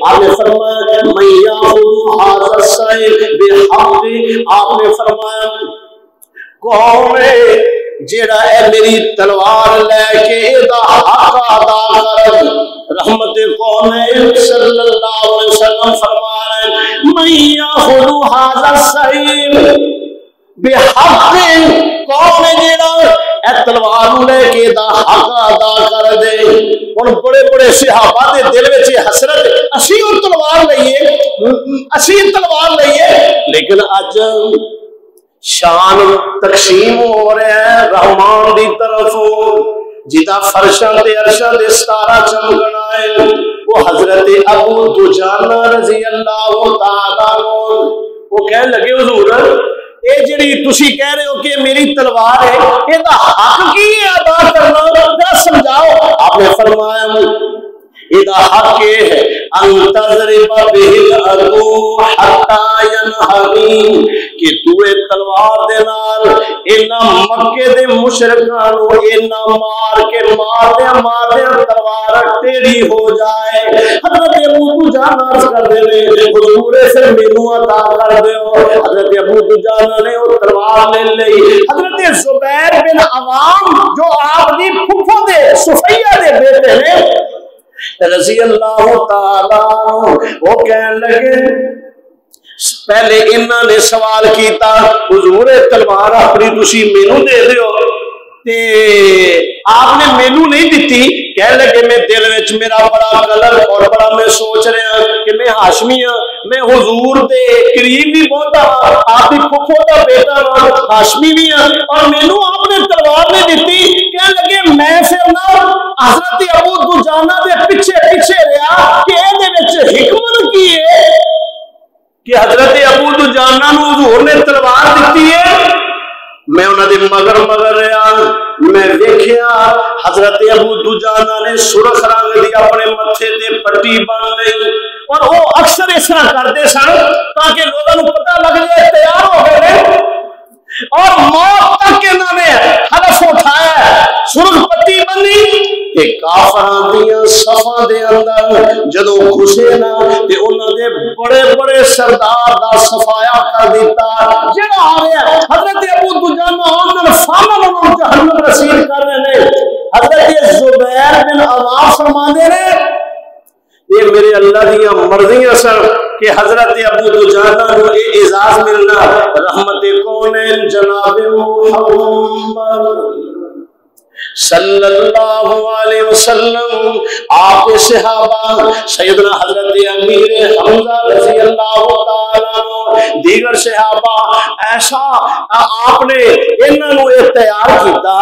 آپ نے فرمایا من یاخذ ھذا السیف بحق، آپ نے فرمایا کون ہے جیڑا اے میری تلوار لے کے دا حق ادا کر۔ رحمت کون ہے صلی اللہ علیہ وسلم فرما رہے ہیں من یاخذ ھذا السیف بحق، کون ہے جیڑا اے تلوار لے کے دا حق ادا کر دے۔ اور بڑے بڑے صحابہ دے دل وچ حسرت اسی اور تلوار لئیے، لیکن اج شان تقسیم ہو رہے ہیں رحمان دی طرف، جدا فرشاں تے عرشاں دے ستارہ چمکنا ہے وہ حضرت ابو دجانہ رضی اللہ تعالیٰ عنہ، وہ کہنے لگے حضور اے جڑی تسی کہہ رہے ہو کہ میری تلوار ہے، اے دا حق کی ادا کرنا ذرا سمجھاؤ۔ آپ نے فرمایا ادا حق ہے ان تضرب به العدو حتى ينهض، کہ تو تلوار دے نال انہاں مکے دے مشرکاں نو انہاں مار دے تلوار ٹیڑھی ہو جائے۔ حضرت ابو دجانہ عرض کر دے حضور سے مینوں عطا کر دیو۔ حضرت ابو دجانہ نے وہ تلوار لے لئی۔ حضرت زبیر بن عوام جو آپ دی پھپھو دے صفیہ دے بیٹے نے رضی اللہ تعالی، وہ کہنے لگے پہلے انہوں نے سوال کیتا حضور تلوار اپنی تسی مینوں دے دیو، تے آپ نے مینوں نہیں دیتی۔ کہنے لگے میں دل وچ میرا بڑا کلر اور بڑا میں سوچ رہا کہ میں ہاشمی ہاں، میں حضور دے قریب بھی بہت ہاں، آپ کی پھپھو دا بیٹا ہاں، ہاشمی بھی ہاں، اور مینوں آپ نے تلوار نہیں دیتی۔ کہنے لگے میں پھر نہ حضرت ابو دجانہ دے پیچھے رہا کہ اے دے وچ حکمت کی ہے کہ حضرت ابو دجانہ نو حضور نے تلوار دیتی ہے۔ میں انہاں دے مگر رہا، میں ویکھیا حضرت ابو دجانہ نے سرخ رنگ دی اپنے متھے تے پٹی بن لئی، اور وہ اکثر اس طرح کرتے سن تاکہ لوگوں کو پتہ لگ جائے تیار ہو گئے، اور موت تک انہوں نے حلف اٹھایا سرخ پٹی بنی کہ کافراں دیاں صفاں دے اندر جدوں گھسے نا تے انہاں دے بڑے بڑے سردار دا صفایا کر دیتا، جڑا آ رہا حضرت ابو دجانہ انہاں فامن انہاں جہنم رسید کر رہے ہیں۔ حضرت زبیر بن عوام فرماندے نے یہ میرے اللہ دیاں مرضیاں سن کہ حضرت ابو دجانہ نو اے اعزاز ملنا۔ رحمت کونین جناب محمد صلی اللہ علیہ وسلم، آپ کے صحابہ سیدنا حضرت امیر حمزہ رضی اللہ تعالیٰ عنہ، دیگر صحابہ، ایسا آپ نے انہوں نے تیار کیتا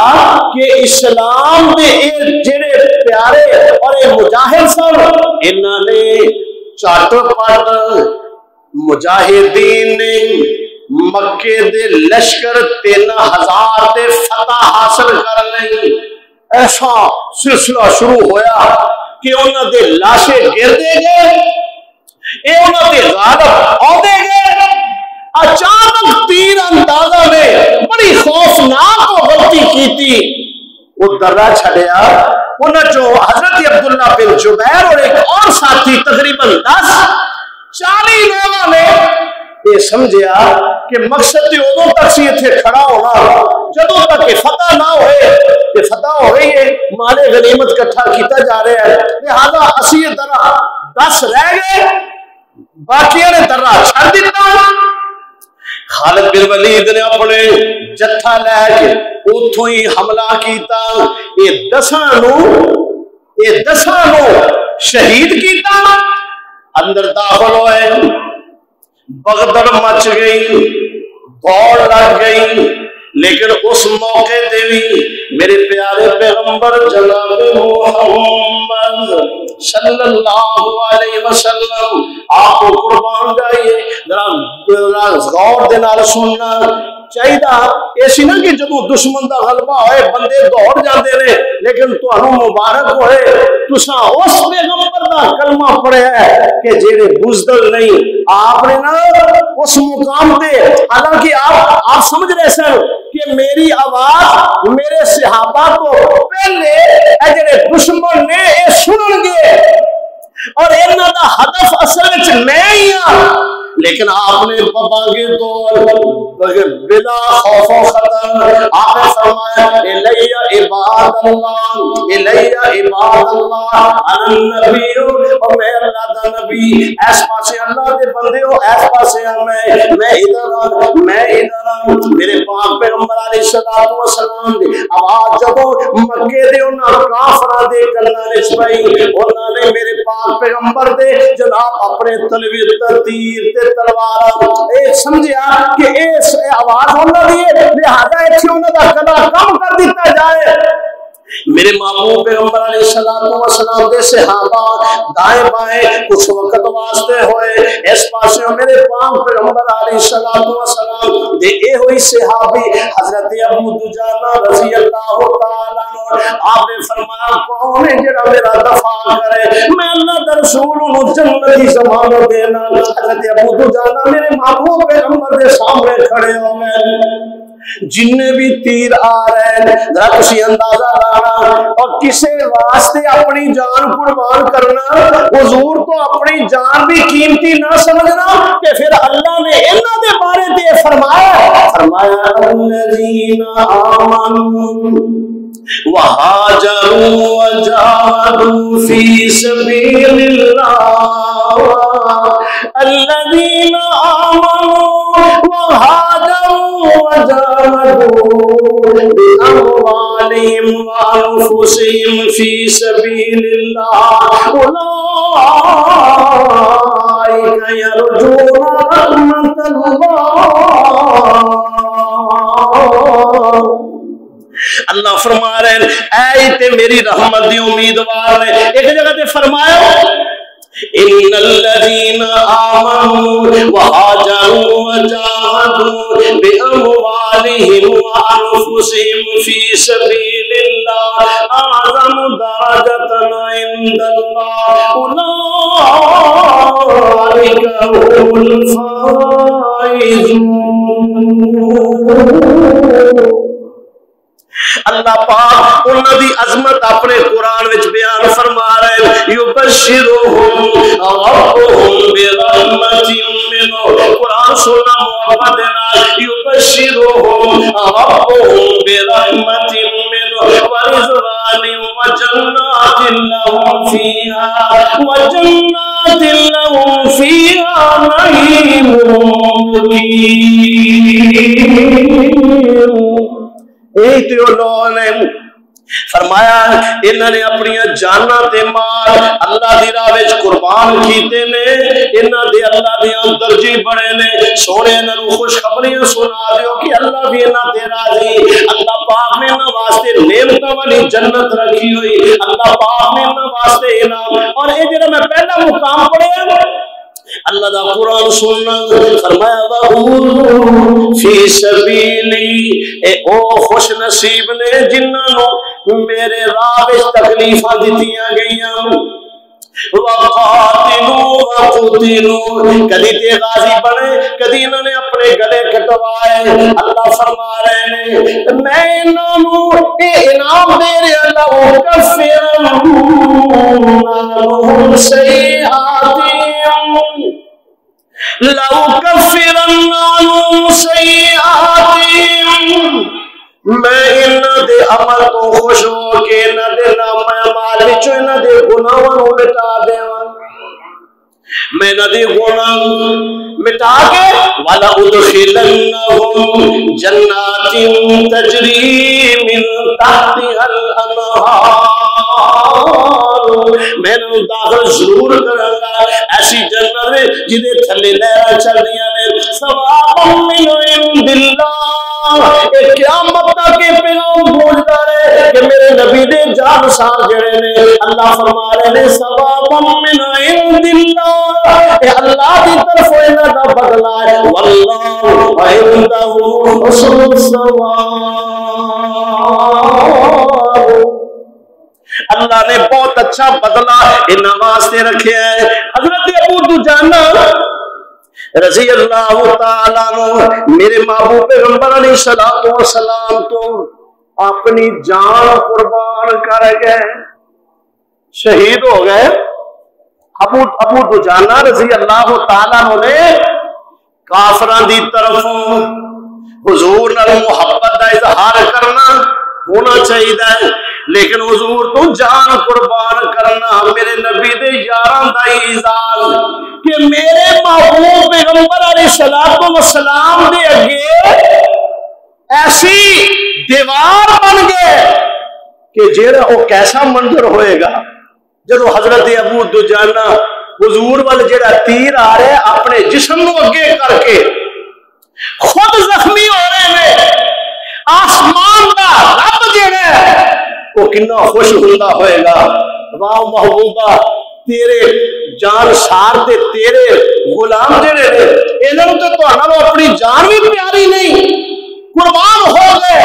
کہ اسلام دے جڑے پیارے اور مجاہد سن، انہوں نے چٹ پٹ مجاہدین نے مکے دے لشکر 3000 تے فتح حاصل کر لئی۔ ایسا سلسلہ شروع ہویا کہ انہوں دے لاشے گردے گئے، اے انہوں دے غالب آدھے گئے۔ اچانک تیر اندازہ نے بڑی خوفناک غلطی کی تھی، وہ درہ چھڑیا، انہوں جو حضرت عبداللہ بن جبیر اور ایک اور ساتھی تقریباً 10-40 لوگوں نے یہ سمجھیا کہ مقصد تے ادوں تک سی اتنے کھڑا ہونا جدوں تک کہ فتح نہ ہوئے، کہ فتح ہو گئی ہے مال غنیمت کٹھا کیتا جا رہا ہے، لہذا اسی طرح 10 رہ گئے، باقیوں نے درہ چھڑ دیتا۔ خالد بن ولید نے اپنے جتھا لے کے اتھوں ہی حملہ کیتا، یہ 10 نو شہید کیتا، اندر داخل ہوئے، بغدر مچ گئی، دوڑ لگ گئی، لیکن اس موقع تے بھی میرے پیارے پیغمبر جناب محمد صلی اللہ علیہ وسلم آپ کو قربان جائیے ذرا غور دے نال سننا چاہیے۔ ایسی نہ کہ جدو دشمن دا غلبہ ہوئے بندے دوڑ جاندے نے، لیکن تانوں مبارک ہوئے تساں اس پیغمبر دا کلمہ پڑھیا ہے کہ جڑے بزدل نہیں، آپ نے نا اس مقام تے، حالانکہ آپ سمجھ رہے سن کہ میری آواز میرے صحابہ کو پہلے جڑے دشمن نے اے سنن گے، اور انہاں دا ہدف اصل وچ میں ہی ہاں، لیکن آپ نے باغے دور بلا خوف و خطر آپ نے فرمایا الیہ عباد اللہ، الیہ عباد اللہ النبی، اور میں اللہ دا نبی، اس پاسے اللہ دے بندے ہو، اس پاسے میں ادھر ہوں، میں ادھر ہوں۔ میرے پاک پیغمبر علیہ الصلوۃ والسلام دی آواز جدوں مکے دے انہاں کافراں دے کلاں وچ پئی، انہاں نے میرے پاک پیغمبر دے جناب اپنے تلویر تیر تے تلوار اے سمجھیا کہ اس آواز انہاں دی لہذا ایتھے انہاں دا کلا کم کر دتا جائے۔ میرے محبوب پیغمبر علیہ الصلوۃ والسلام دے صحابہ دائیں بائیں کچھ وقت واسطے ہوئے، اس پاسے میرے پاک پیغمبر علیہ الصلوۃ والسلام دے اے ہوئی صحابی حضرت ابو دجانہ رضی اللہ تعالی عنہ، آپ نے فرمایا کون ہے جڑا میرا دفاع کرے، میں اللہ دا رسول انہوں جنت کی ضمانت دینا۔ حضرت ابو دجانہ میرے محبوب پیغمبر دے سامنے کھڑے ہو گئے، جننے بھی تیر آ رہے ہیں ذرا کسی اندازہ لانا، اور کسے واسطے اپنی جان قربان کرنا، حضور تو اپنی جان بھی قیمتی نہ سمجھنا کہ پھر اللہ نے انہاں دے بارے تے فرمایا الذین آمنوا وہاجروا وجاہدوا فی سبیل اللہ، الذین آمنوا وہاجروا وجاہدوا بأموالهم وأنفسهم في سبيل الله أولئك يرجون رحمة الله۔ اللہ فرما رہے ہیں اے تے میری رحمت دی امیدوار نے، ایک جگہ تے فرمایا ان الذين آمنوا وهاجروا وجاهدوا بأموالهم وأنفسهم في سبيل الله أعظم درجة عند الله أولئك هم الفائزون۔ اللہ پاک انہاں دی عظمت اپنے قرآن وچ بیان فرما رہے ہیں، یبشرہم ربہم برحمت منہ، قرآن سننا محبت دینا، یبشرہم ربہم برحمت منہ ورضوان وجنات لہم فیہا نعیم مقیم۔ ایک تو لوگوں نے فرمایا انہوں نے اپنی جانا تے مال اللہ دی راہ وچ قربان کیتے نے، انہاں دے اللہ دیاں درجے بڑے نے، سونے انہاں نوں خوشخبریاں سنا دیو کہ اللہ بھی انہاں تے راضی، اللہ پاک نے انہاں واسطے نعمتاں والی جنت رکھی ہوئی، اللہ پاک نے انہاں واسطے انعام، اور اے جڑا میں پہلا مقام پڑھیا اللہ دا قرآن سننا فرمایا وَهُوْ فِي سَبِيلِي، اے او خوش نصیب نے جنہاں میرے راہ وچ تکلیفاں دتیاں گئیاں، وَقَاتِلُوا وَقُتِلُوا، کدی تے غازی بنے کدی انہوں نے اپنے گلے کٹوائے، اللہ فرما رہے ہیں میں انہوں اے انعام دے رہے اللہ وَكَفِّرَنَّ سَيِّئَاتِهِمْ لَأُكَفِّرَنَّ عَنْهُمْ سَيِّئَاتِهِمْ، میں انہاں دے عمل تو خوش ہو کے انہاں دے نام اعمال وچوں انہاں دے گناہاں نوں مٹا دیواں، میں انہاں دے گناہ مٹا کے وَلَا أُدْخِلَنَّهُمْ جَنَّاتٍ تَجْرِي مِن تَحْتِهَا الْأَنْهَارُ، میں انہوں داخل ضرور کروں گا ایسی جنت میں جدے تھلے لہریں چل رہی ہیں، ثواب من عند اللہ، قیامت تک کے پیغام پہنچتا رہے کہ میرے نبی دے جان سار جڑے نے اللہ فرما رہے ہیں ثواب من عند اللہ، اے اللہ کی طرف انہاں دا بدلہ ہے، واللہ عنده حسن الثواب، اللہ نے بہت اچھا بدلہ انہاں واسطے رکھے ہیں۔ حضرت ابو دجانہ رضی اللہ تعالیٰ عنہ میرے محبوب پیغمبر علیہ الصلوۃ والسلام تو اپنی جان قربان کر گئے، شہید ہو گئے، ابو دجانہ رضی اللہ تعالیٰ نے کافراں دی طرفوں حضور نال محبت دا اظہار کرنا ہونا چاہیے، لیکن حضور تو جان قربان کرنا میرے نبی دے یاراں دا اعزاز کہ میرے محبوب پیغمبر علیہ الصلوۃ والسلام دے اگے ایسی دیوار بن گئے کہ جیڑا وہ کیسا منظر ہوئے گا جدو حضرت ابو دجانہ حضور وال جیڑا تیر آ رہا ہے اپنے جسم کو اگے کر کے خود زخمی ہو رہے ہیں، آسمان کا رب جیڑا ہے وہ کنا خوش ہوندا ہوئے گا، واہ محبوبہ تیرے جان سار تے تیرے غلام جڑے نے انہاں نوں تے تہاڈا اپنی جان بھی پیاری نہیں، قربان ہو گئے